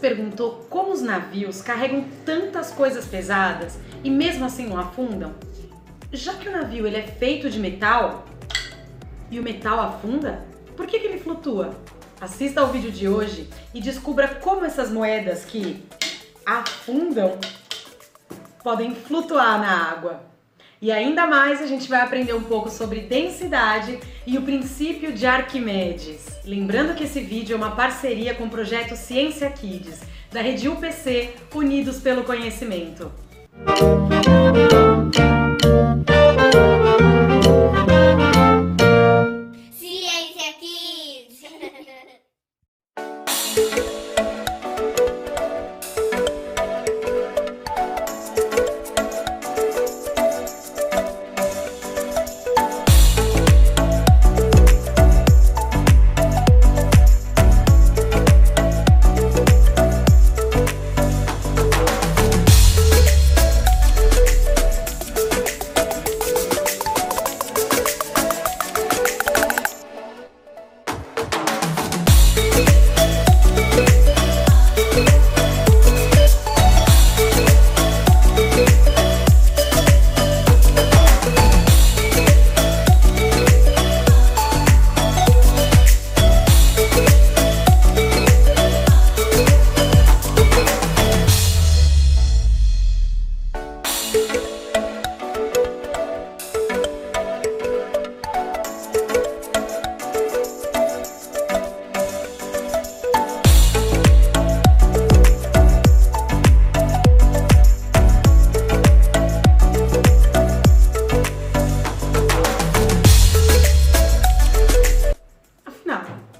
perguntou como os navios carregam tantas coisas pesadas e mesmo assim não afundam? Já que o navio ele é feito de metal e o metal afunda, por que ele flutua? Assista ao vídeo de hoje e descubra como essas moedas que afundam podem flutuar na água. E ainda mais a gente vai aprender um pouco sobre densidade e o princípio de Arquimedes. Lembrando que esse vídeo é uma parceria com o projeto Ciência Kids, da Rede UPC, Unidos pelo Conhecimento. Ciência Kids!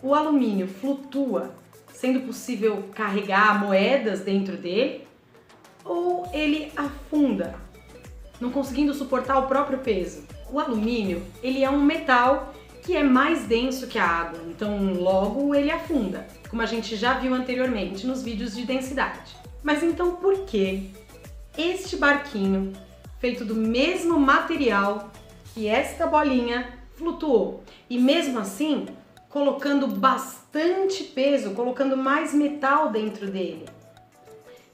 O alumínio flutua, sendo possível carregar moedas dentro dele, ou ele afunda, não conseguindo suportar o próprio peso? O alumínio, ele é um metal que é mais denso que a água, então logo ele afunda, como a gente já viu anteriormente nos vídeos de densidade. Mas então por que este barquinho, feito do mesmo material que esta bolinha, flutuou? E mesmo assim, colocando bastante peso, colocando mais metal dentro dele.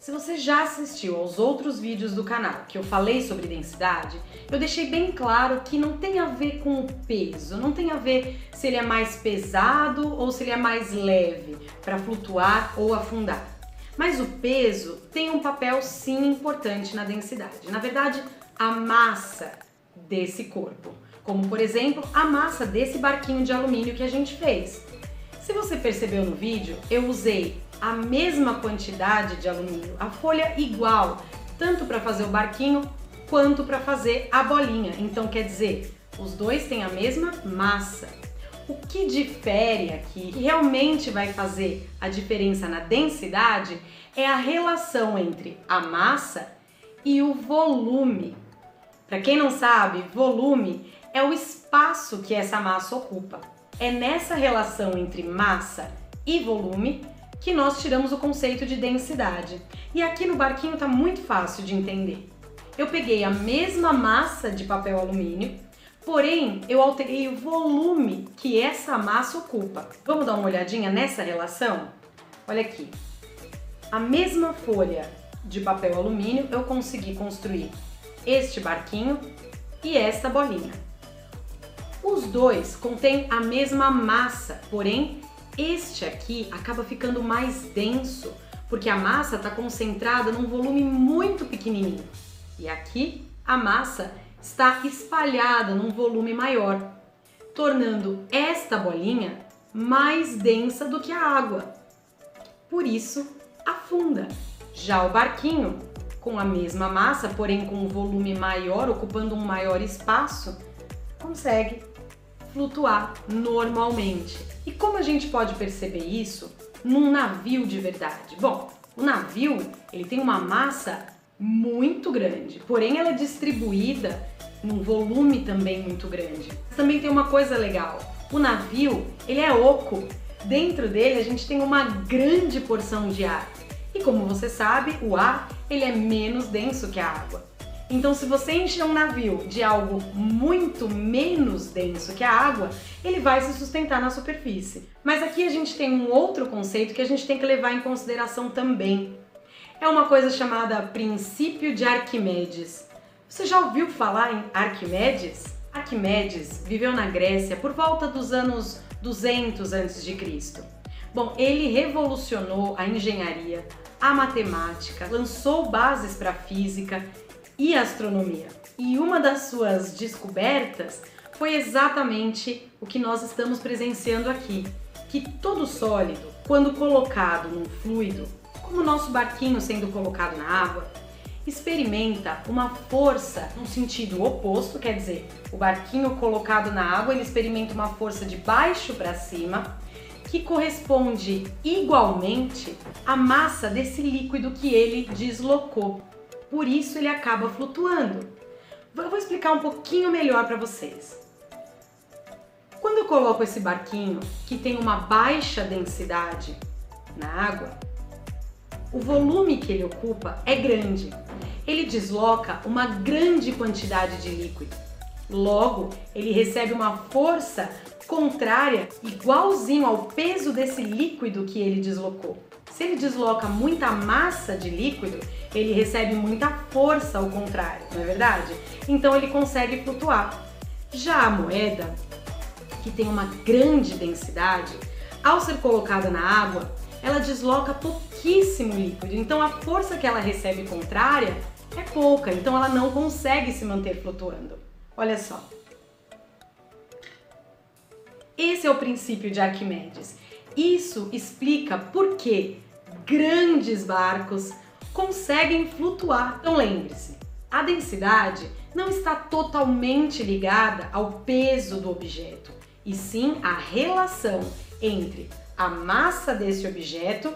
Se você já assistiu aos outros vídeos do canal que eu falei sobre densidade, eu deixei bem claro que não tem a ver com o peso, não tem a ver se ele é mais pesado ou se ele é mais leve para flutuar ou afundar. Mas o peso tem um papel sim importante na densidade. Na verdade, a massa desse corpo. Como, por exemplo, a massa desse barquinho de alumínio que a gente fez. Se você percebeu no vídeo, eu usei a mesma quantidade de alumínio, a folha igual, tanto para fazer o barquinho quanto para fazer a bolinha. Então, quer dizer, os dois têm a mesma massa. O que difere aqui, que realmente vai fazer a diferença na densidade, é a relação entre a massa e o volume. Para quem não sabe, volume é o espaço que essa massa ocupa. É nessa relação entre massa e volume que nós tiramos o conceito de densidade. E aqui no barquinho está muito fácil de entender. Eu peguei a mesma massa de papel alumínio, porém eu alterei o volume que essa massa ocupa. Vamos dar uma olhadinha nessa relação? Olha aqui. A mesma folha de papel alumínio eu consegui construir este barquinho e esta bolinha. Os dois contêm a mesma massa, porém este aqui acaba ficando mais denso, porque a massa está concentrada num volume muito pequenininho. E aqui a massa está espalhada num volume maior, tornando esta bolinha mais densa do que a água. Por isso, afunda. Já o barquinho, com a mesma massa, porém com um volume maior, ocupando um maior espaço, consegue flutuar normalmente. E como a gente pode perceber isso num navio de verdade? Bom, o navio ele tem uma massa muito grande, porém ela é distribuída num volume também muito grande. Também tem uma coisa legal, o navio ele é oco, dentro dele a gente tem uma grande porção de ar. E como você sabe, o ar ele é menos denso que a água. Então, se você encher um navio de algo muito menos denso que a água, ele vai se sustentar na superfície. Mas aqui a gente tem um outro conceito que a gente tem que levar em consideração também. É uma coisa chamada princípio de Arquimedes. Você já ouviu falar em Arquimedes? Arquimedes viveu na Grécia por volta dos anos 200 a.C. Bom, ele revolucionou a engenharia, a matemática, lançou bases para a física e astronomia. E uma das suas descobertas foi exatamente o que nós estamos presenciando aqui, que todo sólido, quando colocado num fluido, como o nosso barquinho sendo colocado na água, experimenta uma força no sentido oposto, quer dizer, o barquinho colocado na água, ele experimenta uma força de baixo para cima, que corresponde igualmente à massa desse líquido que ele deslocou. Por isso ele acaba flutuando. Eu vou explicar um pouquinho melhor para vocês. Quando eu coloco esse barquinho, que tem uma baixa densidade na água, o volume que ele ocupa é grande. Ele desloca uma grande quantidade de líquido. Logo, ele recebe uma força contrária igualzinho ao peso desse líquido que ele deslocou. Se ele desloca muita massa de líquido, ele recebe muita força ao contrário, não é verdade? Então ele consegue flutuar. Já a moeda, que tem uma grande densidade, ao ser colocada na água, ela desloca pouquíssimo líquido, então a força que ela recebe contrária é pouca, então ela não consegue se manter flutuando. Olha só. Esse é o princípio de Arquimedes. Isso explica por que grandes barcos conseguem flutuar. Então lembre-se, a densidade não está totalmente ligada ao peso do objeto, e sim à relação entre a massa desse objeto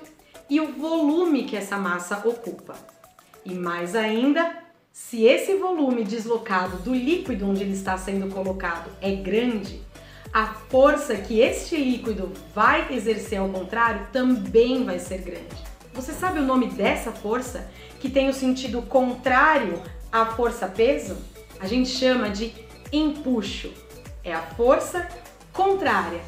e o volume que essa massa ocupa. E mais ainda, se esse volume deslocado do líquido onde ele está sendo colocado é grande, a força que este líquido vai exercer ao contrário também vai ser grande. Você sabe o nome dessa força que tem o sentido contrário à força-peso? A gente chama de empuxo. É a força contrária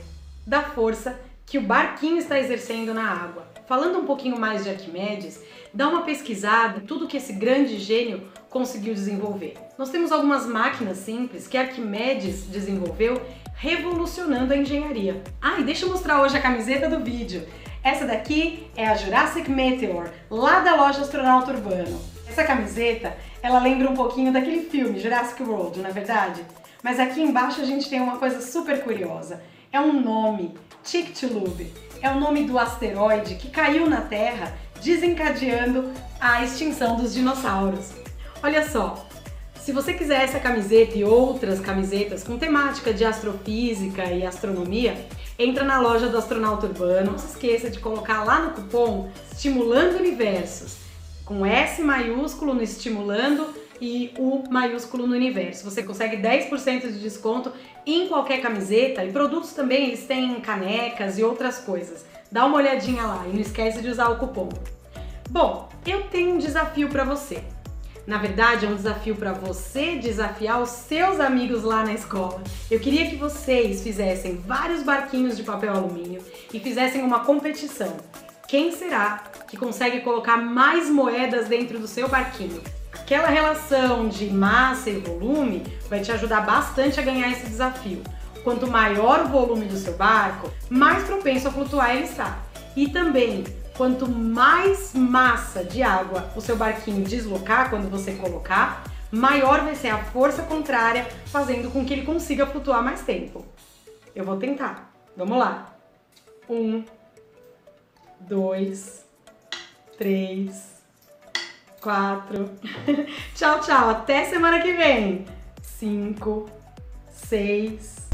da força que o barquinho está exercendo na água. Falando um pouquinho mais de Arquimedes, dá uma pesquisada em tudo que esse grande gênio conseguiu desenvolver. Nós temos algumas máquinas simples que Arquimedes desenvolveu, revolucionando a engenharia. E deixa eu mostrar hoje a camiseta do vídeo. Essa daqui é a Jurassic Meteor, lá da loja Astronauta Urbano. Essa camiseta, ela lembra um pouquinho daquele filme, Jurassic World, não é verdade? Mas aqui embaixo a gente tem uma coisa super curiosa. É um nome, Chicxulub. É o nome do asteroide que caiu na Terra, desencadeando a extinção dos dinossauros. Olha só, se você quiser essa camiseta e outras camisetas com temática de astrofísica e astronomia, entra na loja do Astronauta Urbano. Não se esqueça de colocar lá no cupom Estimulando Universos, com S maiúsculo no Estimulando e U maiúsculo no Universo. Você consegue 10% de desconto em qualquer camiseta, e produtos também, eles têm canecas e outras coisas. Dá uma olhadinha lá e não esquece de usar o cupom. Bom, eu tenho um desafio para você. Na verdade, é um desafio para você desafiar os seus amigos lá na escola. Eu queria que vocês fizessem vários barquinhos de papel alumínio e fizessem uma competição. Quem será que consegue colocar mais moedas dentro do seu barquinho? Aquela relação de massa e volume vai te ajudar bastante a ganhar esse desafio. Quanto maior o volume do seu barco, mais propenso a flutuar ele está. E também, quanto mais massa de água o seu barquinho deslocar quando você colocar, maior vai ser a força contrária, fazendo com que ele consiga flutuar mais tempo. Eu vou tentar. Vamos lá. 1, 2, 3, 4. Tchau, tchau. Até semana que vem. 5, 6,